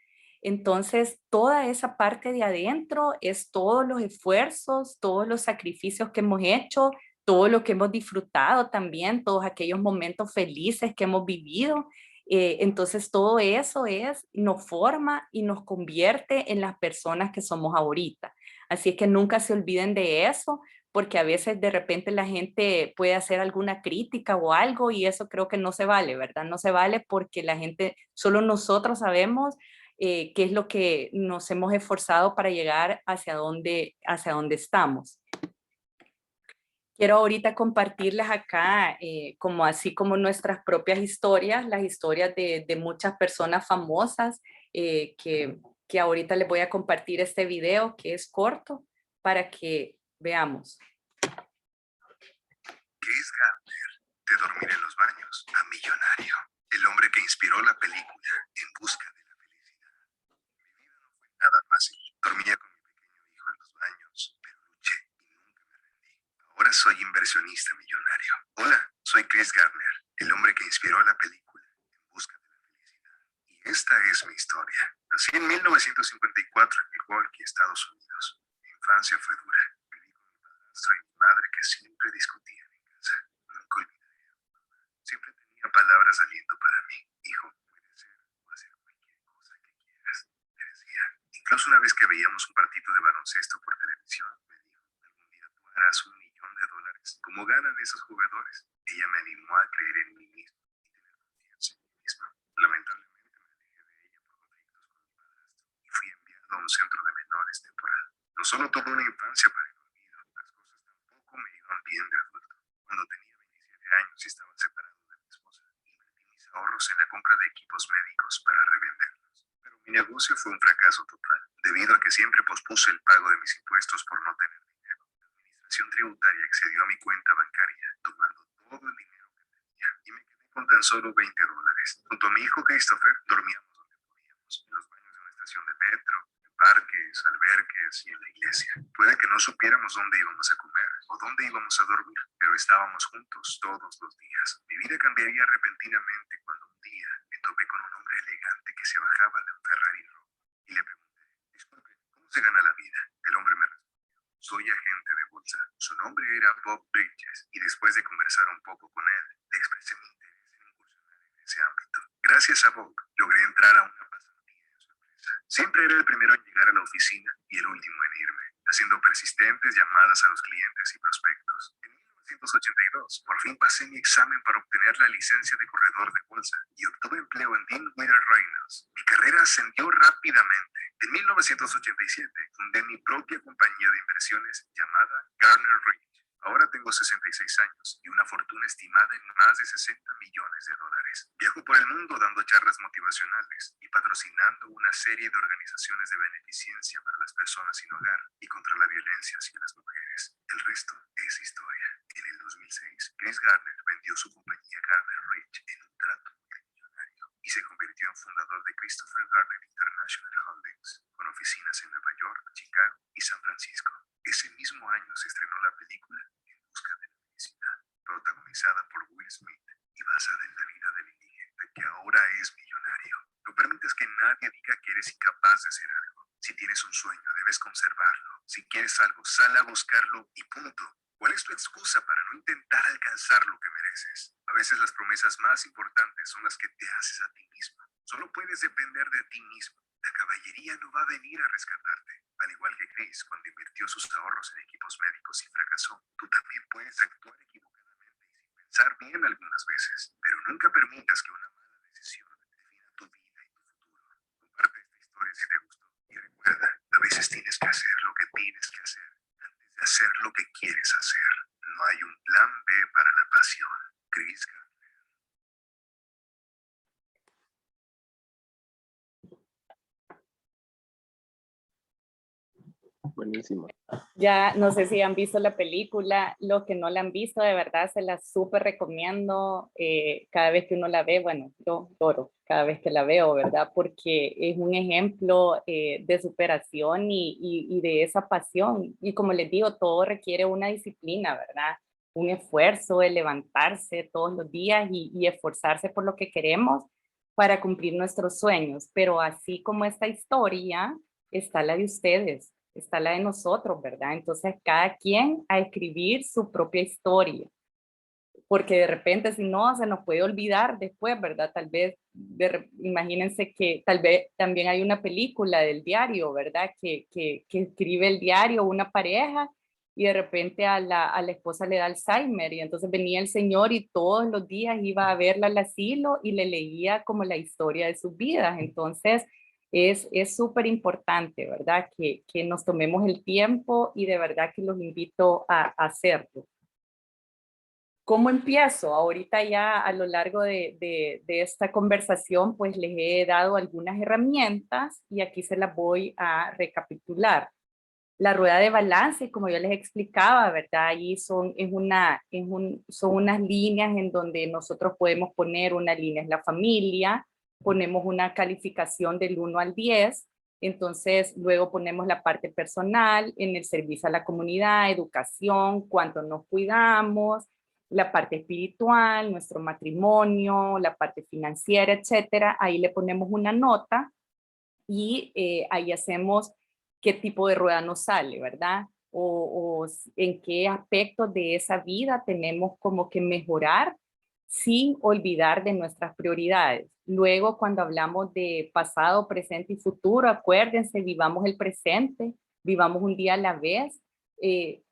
Entonces, toda esa parte de adentro es todos los esfuerzos, todos los sacrificios que hemos hecho, todo lo que hemos disfrutado también, todos aquellos momentos felices que hemos vivido. Entonces, todo eso nos forma y nos convierte en las personas que somos ahorita. Así es que nunca se olviden de eso, porque a veces de repente la gente puede hacer alguna crítica o algo, y eso creo que no se vale, ¿verdad? No se vale, porque la gente, solo nosotros sabemos qué es lo que nos hemos esforzado para llegar hacia donde estamos. Quiero ahorita compartirles acá, como así como nuestras propias historias, las historias de muchas personas famosas, que ahorita les voy a compartir este video que es corto para que veamos. Chris Gardner, de dormir en los baños a millonario, el hombre que inspiró la película En busca de la felicidad. Mi vida no fue nada fácil. Dormía con mi pequeño hijo en los baños, pero luché y nunca me rendí. Ahora soy inversionista millonario. Hola, soy Chris Gardner, el hombre que inspiró la película En busca de la felicidad. Y esta es mi historia. Nací en 1954 en Milwaukee, Estados Unidos. Mi infancia fue dura. Viví con mi padrastro y mi madre que siempre discutían. Nunca olvidaré a mi mamá. Siempre tenía palabras de aliento para mí. Hijo, puedes ser o hacer cualquier cosa que quieras, me decía. Incluso una vez que veíamos un partido de baloncesto por televisión, me dijo, algún día tú harás $1.000.000, como ganan esos jugadores. Ella me animó a creer en mí mismo y tener confianza en mí mismo. Lamentablemente me alejé de ella por conflictos con mi padrastro y fui enviado a un centro de menores temporal. No solo tuve una infancia para el olvido, las cosas tampoco me iban bien de adulto. Cuando tenía 27 años y estaba separado de mi esposa, invertí mis ahorros en la compra de equipos médicos para revenderlos. Pero mi negocio fue un fracaso total, debido a que siempre pospuse el pago de mis impuestos por no tener dinero. La administración tributaria accedió a mi cuenta bancaria, tomando todo el dinero que tenía, y me quedé con tan solo $20. Junto a mi hijo Christopher, dormíamos donde podíamos, en los baños de una estación de metro, en parques, alberques y en la iglesia. Puede que no supiéramos dónde íbamos a comer o dónde íbamos a dormir, pero estábamos juntos todos los días. Mi vida cambiaría repentinamente cuando un día me topé con un hombre elegante que se bajaba de un Ferrari rojo y le pregunté, disculpe, ¿cómo se gana la vida? El hombre me respondió, soy agente de bolsa. Su nombre era Bob Bridges, y después de conversar un poco con él, le expresé mi interés en incursionar en ese ámbito. Gracias a Bob, logré entrar a una pasantía en su empresa. Siempre era el primero en llegar a la oficina y el último en irme, haciendo persistentes llamadas a los clientes y prospectos. En 1982, por fin pasé mi examen para obtener la licencia de corredor de bolsa y obtuve empleo en Dean Witter Reynolds. Mi carrera ascendió rápidamente. En 1987 fundé mi propia compañía de inversiones llamada Gardner Ridge. Ahora tengo 66 años y una fortuna estimada en más de 60 millones de dólares. Viajo por el mundo dando charlas motivacionales y patrocinando una serie de organizaciones de beneficencia para las personas sin hogar y contra la violencia hacia las mujeres. El resto es historia. En el 2006, Chris Gardner vendió su compañía Gardner Ridge en un trato multimillonario y se convirtió en fundador de Christopher Gardner International Holdings, con oficinas en Nueva York, Chicago y San Francisco. Ese mismo año se estrenó la película En busca de la felicidad, protagonizada por Will Smith y basada en la vida del indigente que ahora es millonario. No permitas que nadie diga que eres incapaz de hacer algo. Si tienes un sueño, debes conservarlo. Si quieres algo, sal a buscarlo y punto. ¿Cuál es tu excusa para no intentar alcanzar lo que mereces? A veces las promesas más importantes son las que te haces a ti mismo. Solo puedes depender de ti mismo. La caballería no va a venir a rescatarte. Al igual que Chris, cuando invirtió sus ahorros en equipos médicos y fracasó, tú también puedes actuar equivocadamente y sin pensar bien algunas veces. Pero nunca permitas que una mala decisión defina tu vida y tu futuro. Comparte esta historia si te gustó. Y recuerda, a veces tienes que hacer lo que tienes que hacer antes de hacer lo que quieres hacer. No hay un plan B para la pasión. Chris Gardner. Buenísimo. Ya no sé si han visto la película, los que no la han visto, de verdad se la súper recomiendo. Cada vez que uno la ve, bueno, yo lloro cada vez que la veo, ¿verdad? Porque es un ejemplo de superación y de esa pasión. Y como les digo, todo requiere una disciplina, ¿verdad? Un esfuerzo de levantarse todos los días y esforzarse por lo que queremos para cumplir nuestros sueños. Pero así como esta historia, está la de ustedes, está la de nosotros, ¿verdad? Entonces, cada quien a escribir su propia historia, porque de repente, si no, se nos puede olvidar después, ¿verdad? Tal vez, imagínense que tal vez también hay una película del diario, ¿verdad? Que escribe el diario una pareja y de repente a la esposa le da Alzheimer y entonces venía el señor y todos los días iba a verla al asilo y le leía como la historia de sus vidas. Entonces, es súper importante, ¿verdad? Que nos tomemos el tiempo y de verdad que los invito a hacerlo. ¿Cómo empiezo? Ahorita ya a lo largo de esta conversación, pues les he dado algunas herramientas y aquí se las voy a recapitular. La rueda de balance, como yo les explicaba, ¿verdad? Ahí son unas líneas en donde nosotros podemos poner una línea es la familia, ponemos una calificación del 1 al 10, entonces luego ponemos la parte personal, en el servicio a la comunidad, educación, cuánto nos cuidamos, la parte espiritual, nuestro matrimonio, la parte financiera, etcétera. Ahí le ponemos una nota y ahí hacemos qué tipo de rueda nos sale, ¿verdad? O en qué aspectos de esa vida tenemos como que mejorar sin olvidar de nuestras prioridades. Luego, cuando hablamos de pasado, presente y futuro, acuérdense, vivamos el presente, vivamos un día a la vez,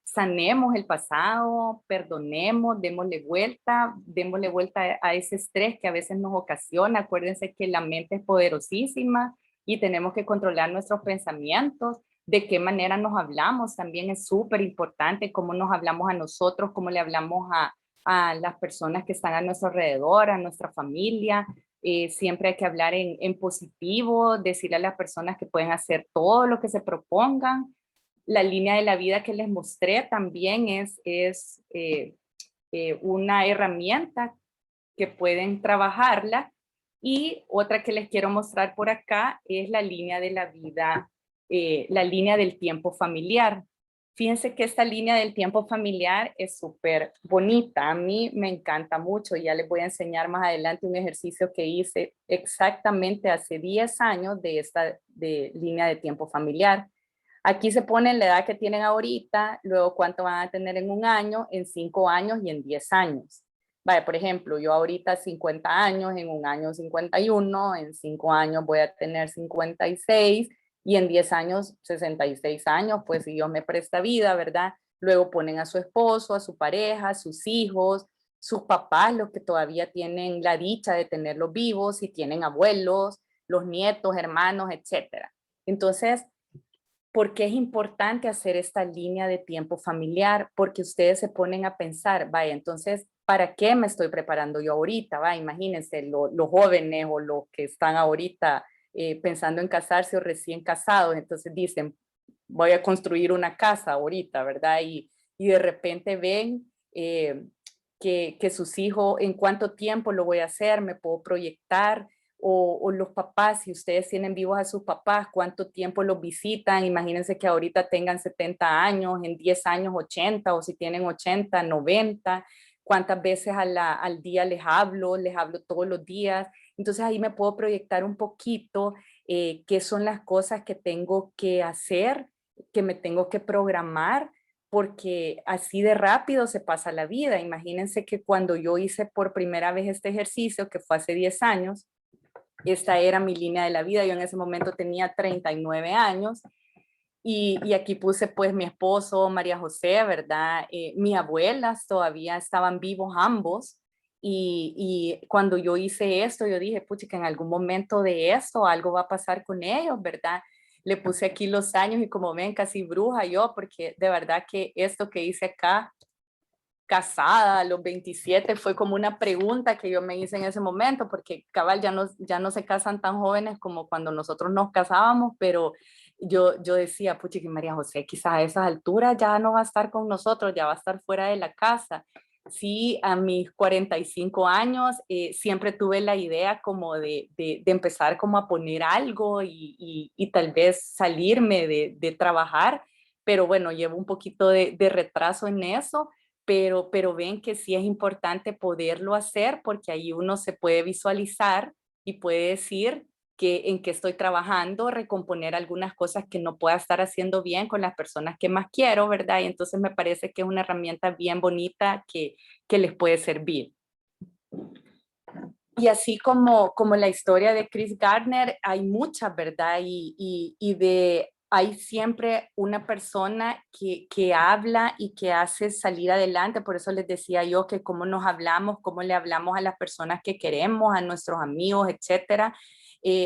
sanemos el pasado, perdonemos, démosle vuelta a ese estrés que a veces nos ocasiona. Acuérdense que la mente es poderosísima y tenemos que controlar nuestros pensamientos. De qué manera nos hablamos también es súper importante, cómo nos hablamos a nosotros, cómo le hablamos a las personas que están a nuestro alrededor, a nuestra familia. Siempre hay que hablar en positivo, decirle a las personas que pueden hacer todo lo que se propongan. La línea de la vida que les mostré también es una herramienta que pueden trabajarla. Y otra que les quiero mostrar por acá es la línea de la vida, la línea del tiempo familiar. Fíjense que esta línea del tiempo familiar es súper bonita. A mí me encanta mucho. Ya les voy a enseñar más adelante un ejercicio que hice exactamente hace 10 años de esta línea de tiempo familiar. Aquí se pone la edad que tienen ahorita, luego cuánto van a tener en un año, en 5 años y en 10 años. Vale, por ejemplo, yo ahorita 50 años, en un año 51, en 5 años voy a tener 56 y en 10 años 66 años, pues si Dios me presta vida, ¿verdad? Luego ponen a su esposo, a su pareja, a sus hijos, sus papás, los que todavía tienen la dicha de tenerlos vivos, si tienen abuelos, los nietos, hermanos, etcétera. Entonces, ¿por qué es importante hacer esta línea de tiempo familiar? Porque ustedes se ponen a pensar, vaya, entonces, ¿para qué me estoy preparando yo ahorita? Va, imagínense los jóvenes o los que están ahorita pensando en casarse o recién casados, entonces dicen, voy a construir una casa ahorita, ¿verdad? Y de repente ven que sus hijos, ¿en cuánto tiempo lo voy a hacer? ¿Me puedo proyectar? O los papás, si ustedes tienen vivos a sus papás, ¿cuánto tiempo los visitan? Imagínense que ahorita tengan 70 años, en 10 años 80, o si tienen 80, 90, ¿cuántas veces al día les hablo todos los días? Entonces ahí me puedo proyectar un poquito qué son las cosas que tengo que hacer, que me tengo que programar, porque así de rápido se pasa la vida. Imagínense que cuando yo hice por primera vez este ejercicio, que fue hace 10 años, esta era mi línea de la vida. Yo en ese momento tenía 39 años y aquí puse pues mi esposo, María José, ¿verdad? Mis abuelas todavía estaban vivos ambos. Y cuando yo hice esto, yo dije, pucha, que en algún momento de esto algo va a pasar con ellos, ¿verdad? Le puse aquí los años y como ven, casi bruja yo, porque de verdad que esto que hice acá, casada a los 27, fue como una pregunta que yo me hice en ese momento, porque cabal ya no se casan tan jóvenes como cuando nosotros nos casábamos, pero yo decía, pucha, que María José quizás a esas alturas ya no va a estar con nosotros, ya va a estar fuera de la casa. Sí, a mis 45 años siempre tuve la idea como de empezar como a poner algo y tal vez salirme de trabajar, pero bueno, llevo un poquito de retraso en eso, pero ven que sí es importante poderlo hacer porque ahí uno se puede visualizar y puede decir que en qué estoy trabajando, recomponer algunas cosas que no pueda estar haciendo bien con las personas que más quiero, ¿verdad? Y entonces me parece que es una herramienta bien bonita que les puede servir. Y así como la historia de Chris Gardner, hay muchas, ¿verdad? Hay siempre una persona que habla y que hace salir adelante. Por eso les decía yo que cómo nos hablamos, cómo le hablamos a las personas que queremos, a nuestros amigos, etcétera.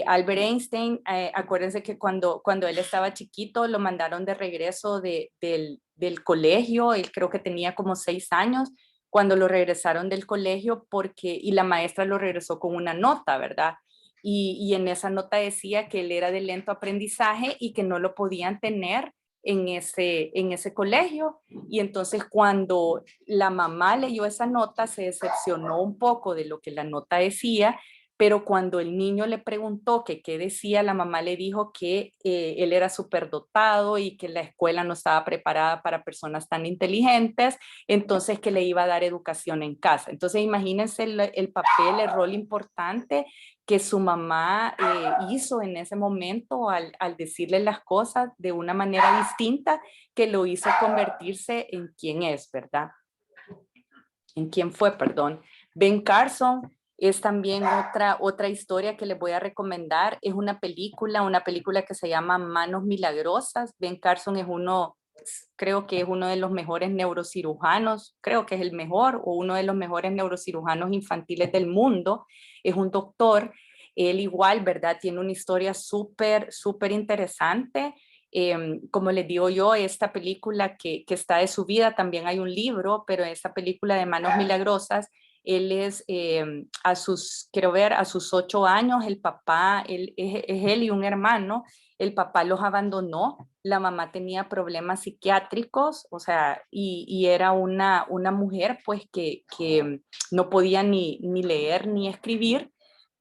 Albert Einstein, acuérdense que cuando él estaba chiquito lo mandaron de regreso del colegio, él creo que tenía como 6 años, cuando lo regresaron del colegio y la maestra lo regresó con una nota, ¿verdad? Y en esa nota decía que él era de lento aprendizaje y que no lo podían tener en ese colegio. Y entonces cuando la mamá leyó esa nota se decepcionó un poco de lo que la nota decía, pero cuando el niño le preguntó que qué decía, la mamá le dijo que él era superdotado y que la escuela no estaba preparada para personas tan inteligentes, entonces que le iba a dar educación en casa. Entonces imagínense el papel, el rol importante que su mamá hizo en ese momento al decirle las cosas de una manera distinta, que lo hizo convertirse en quien es, ¿verdad? En quién fue, perdón. Ben Carson es también otra historia que les voy a recomendar. Es una película que se llama Manos Milagrosas. Ben Carson creo que es uno de los mejores neurocirujanos, creo que es el mejor o uno de los mejores neurocirujanos infantiles del mundo. Es un doctor. Él igual, ¿verdad? Tiene una historia súper, súper interesante. Como les digo yo, esta película que está de su vida, también hay un libro, pero esta película de Manos Milagrosas, él es quiero ver, a sus 8 años, el papá, es él y un hermano, el papá los abandonó, la mamá tenía problemas psiquiátricos, o sea, y era una mujer pues que no podía ni leer ni escribir,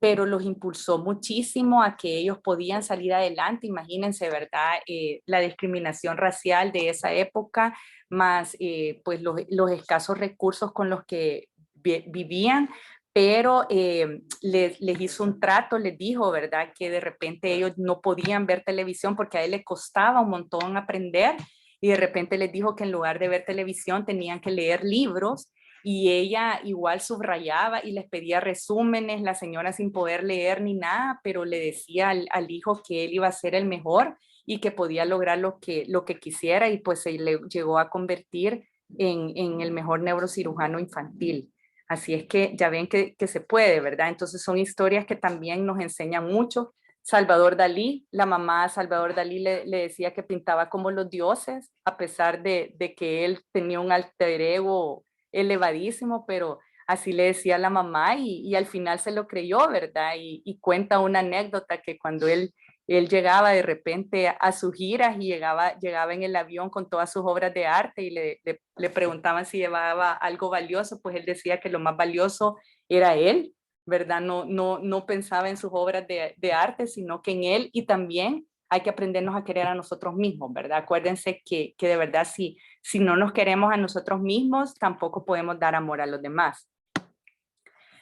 pero los impulsó muchísimo a que ellos podían salir adelante. Imagínense, ¿verdad? La discriminación racial de esa época, más pues los escasos recursos con los que vivían, pero les hizo un trato, les dijo, ¿verdad? Que de repente ellos no podían ver televisión porque a él le costaba un montón aprender, y de repente les dijo que en lugar de ver televisión tenían que leer libros, y ella igual subrayaba y les pedía resúmenes, la señora sin poder leer ni nada, pero le decía al hijo que él iba a ser el mejor y que podía lograr lo que quisiera, y pues se le llegó a convertir en el mejor neurocirujano infantil. Así es que ya ven que se puede, ¿verdad? Entonces son historias que también nos enseñan mucho Salvador Dalí. La mamá de Salvador Dalí le decía que pintaba como los dioses, a pesar de que él tenía un alter ego elevadísimo, pero así le decía a la mamá y al final se lo creyó, ¿verdad? Y cuenta una anécdota que cuando él llegaba de repente a sus giras y llegaba en el avión con todas sus obras de arte y le preguntaban si llevaba algo valioso, pues él decía que lo más valioso era él, ¿verdad? No pensaba en sus obras de arte, sino que en él, y también hay que aprendernos a querer a nosotros mismos, ¿verdad? Acuérdense que de verdad si no nos queremos a nosotros mismos, tampoco podemos dar amor a los demás.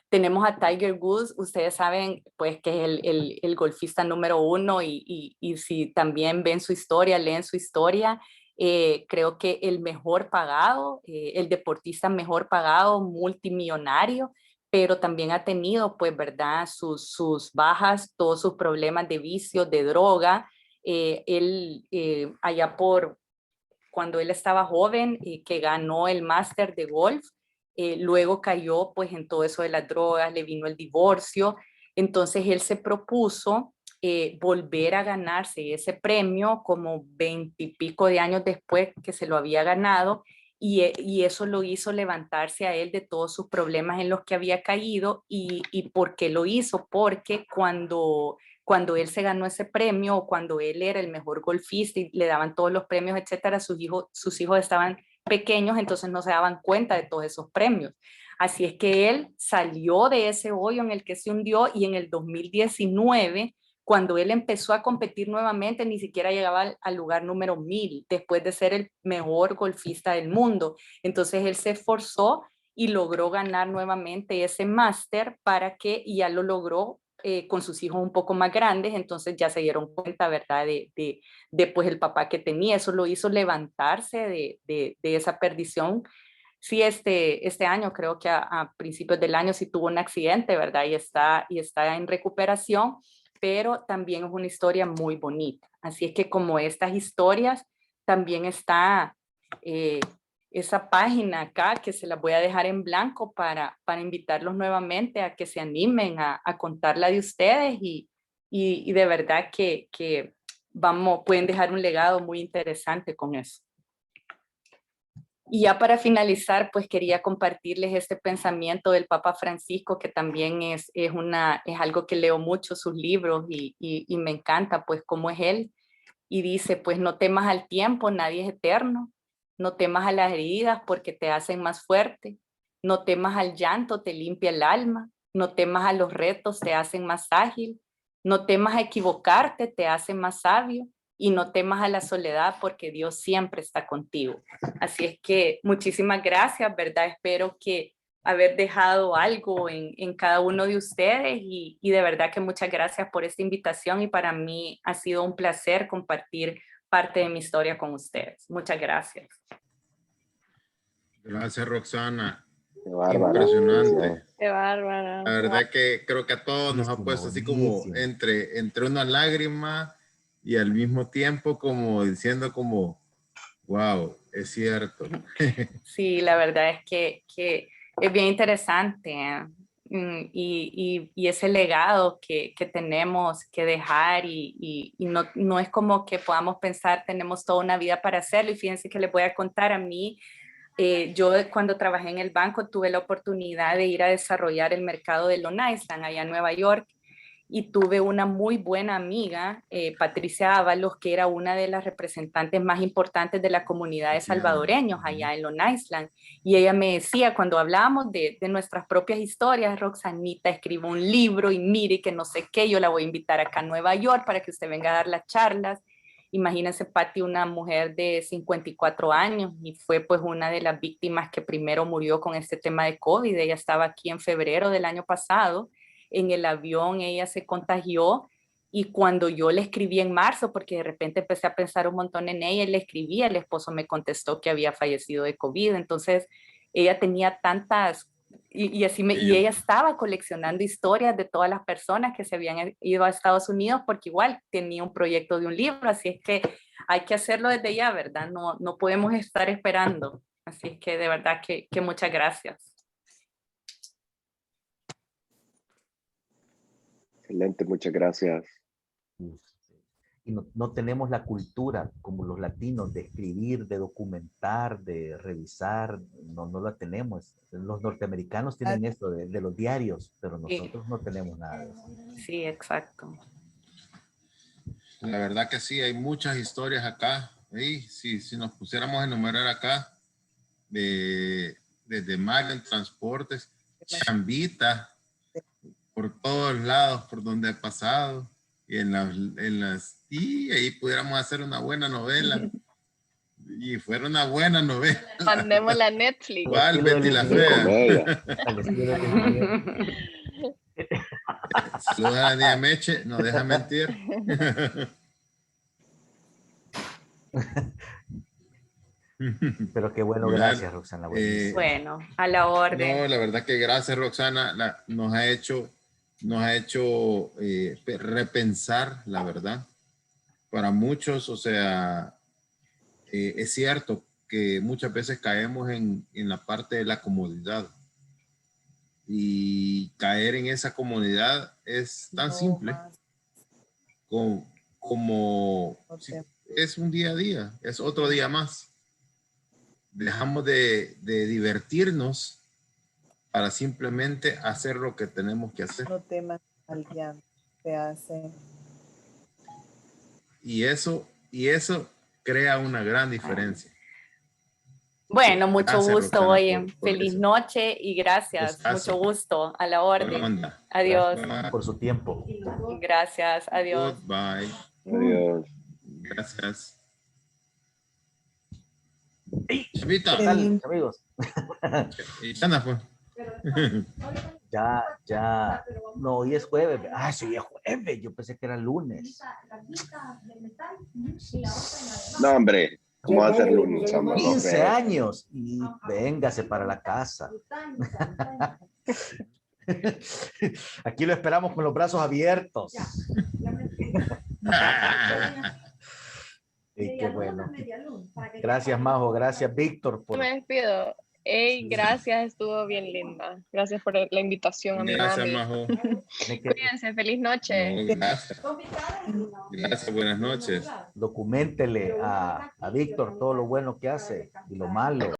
Tenemos a Tiger Woods, ustedes saben pues que es el golfista número 1 y si también ven su historia, leen su historia, creo que el mejor pagado, el deportista mejor pagado, multimillonario, pero también ha tenido pues verdad sus bajas, todos sus problemas de vicio, de droga. Él allá por cuando él estaba joven, que ganó el máster de golf, luego cayó pues en todo eso de las drogas, le vino el divorcio, entonces él se propuso volver a ganarse ese premio como 20 y pico de años después que se lo había ganado, y eso lo hizo levantarse a él de todos sus problemas en los que había caído. ¿Y por qué lo hizo? Porque cuando él se ganó ese premio o cuando él era el mejor golfista y le daban todos los premios, etcétera, sus hijos estaban pequeños, entonces no se daban cuenta de todos esos premios. Así es que él salió de ese hoyo en el que se hundió, y en el 2019, cuando él empezó a competir nuevamente, ni siquiera llegaba al lugar número 1000, después de ser el mejor golfista del mundo. Entonces él se esforzó y logró ganar nuevamente ese máster y ya lo logró con sus hijos un poco más grandes, entonces ya se dieron cuenta, ¿verdad? De pues el papá que tenía. Eso lo hizo levantarse de esa perdición. Sí, este año creo que a principios del año sí tuvo un accidente, ¿verdad? Y está en recuperación, pero también es una historia muy bonita. Así es que como estas historias, también está esa página acá que se las voy a dejar en blanco para invitarlos nuevamente a que se animen a contar la de ustedes y de verdad que pueden dejar un legado muy interesante con eso. Y ya para finalizar, pues quería compartirles este pensamiento del Papa Francisco, que también es algo que leo mucho, sus libros, y me encanta pues cómo es él. Y dice, pues no temas al tiempo, nadie es eterno. No temas a las heridas porque te hacen más fuerte. No temas al llanto, te limpia el alma. No temas a los retos, te hacen más ágil. No temas a equivocarte, te hacen más sabio. Y no temas a la soledad porque Dios siempre está contigo. Así es que muchísimas gracias, ¿verdad? Espero que haber dejado algo en cada uno de ustedes y de verdad que muchas gracias por esta invitación, y para mí ha sido un placer compartir parte de mi historia con ustedes. Muchas gracias. Gracias, Roxana. Qué bárbara. Impresionante. Qué bárbara. La verdad que creo que a todos nos ha puesto así como entre una lágrima y al mismo tiempo como diciendo como, wow, es cierto. Sí, la verdad es que es bien interesante, y ese legado que tenemos que dejar y no es como que podamos pensar tenemos toda una vida para hacerlo. Y fíjense que les voy a contar a mí. Yo cuando trabajé en el banco tuve la oportunidad de ir a desarrollar el mercado de Long Island allá en Nueva York, y tuve una muy buena amiga, Patricia Ábalos, que era una de las representantes más importantes de la comunidad de salvadoreños allá en Long Island. Y ella me decía, cuando hablábamos de nuestras propias historias, Roxanita, escribo un libro y mire que no sé qué, yo la voy a invitar acá a Nueva York para que usted venga a dar las charlas. Imagínense, Patti, una mujer de 54 años, y fue pues una de las víctimas que primero murió con este tema de COVID. Ella estaba aquí en febrero del año pasado. En el avión ella se contagió, y cuando yo le escribí en marzo, porque de repente empecé a pensar un montón en ella y le escribí, el esposo me contestó que había fallecido de COVID. Entonces ella tenía tantas, y ella estaba coleccionando historias de todas las personas que se habían ido a Estados Unidos, porque igual tenía un proyecto de un libro. Así es que hay que hacerlo desde ya, ¿verdad? No podemos estar esperando. Así es que de verdad que muchas gracias. Excelente, muchas gracias, Y no tenemos la cultura como los latinos de escribir, de documentar, de revisar, no la tenemos. Los norteamericanos tienen esto de los diarios, pero nosotros no tenemos nada de eso. Sí, exacto. La verdad que sí, hay muchas historias acá. Y si nos pusiéramos a enumerar acá, desde Magan Transportes, Chambita, por todos lados, por donde he pasado, y y ahí pudiéramos hacer una buena novela. Y fuera una buena novela. Mandémosla a Netflix. ¿Cuál? Betty la Luis Fea. Comedia. Al estilo de Luis Miguel. Saludos a la niña Meche, no deja mentir. Pero qué bueno, gracias, Roxana. Buenísimo. Bueno, a la orden. No, la verdad que gracias, Roxana. Nos ha hecho repensar, la verdad. Para muchos, o sea, es cierto que muchas veces caemos en la parte de la comodidad. Y caer en esa comodidad es tan simple como es un día a día, es otro día más. Dejamos de divertirnos para simplemente hacer lo que tenemos que hacer. No temas al llanto, te hace. Y eso crea una gran diferencia. Bueno, mucho Gracias, gusto, Roxana, oye. por Feliz eso. noche y gracias. Descanso. Mucho gusto. A la Buena orden. onda. Adiós. Gracias por su tiempo. Gracias. Adiós. Goodbye. Adiós. Gracias. Chavita. ¿Qué tal, amigos? ¿Y qué anda, pues? Ya. No, hoy es jueves. Ah, sí, hoy es jueves. Yo pensé que era lunes. No, hombre. ¿Cómo va a ser lunes? 15 años. Y véngase para la casa. Aquí lo esperamos con los brazos abiertos. Y qué bueno. Gracias, Majo. Gracias, Víctor. Me despido. Ey, gracias, estuvo bien linda. Gracias por la invitación a mi Gracias, mami. Majo. Cuídense, feliz noche. No, gracias. Gracias, buenas noches. Documentele a Víctor todo lo bueno que hace y lo malo.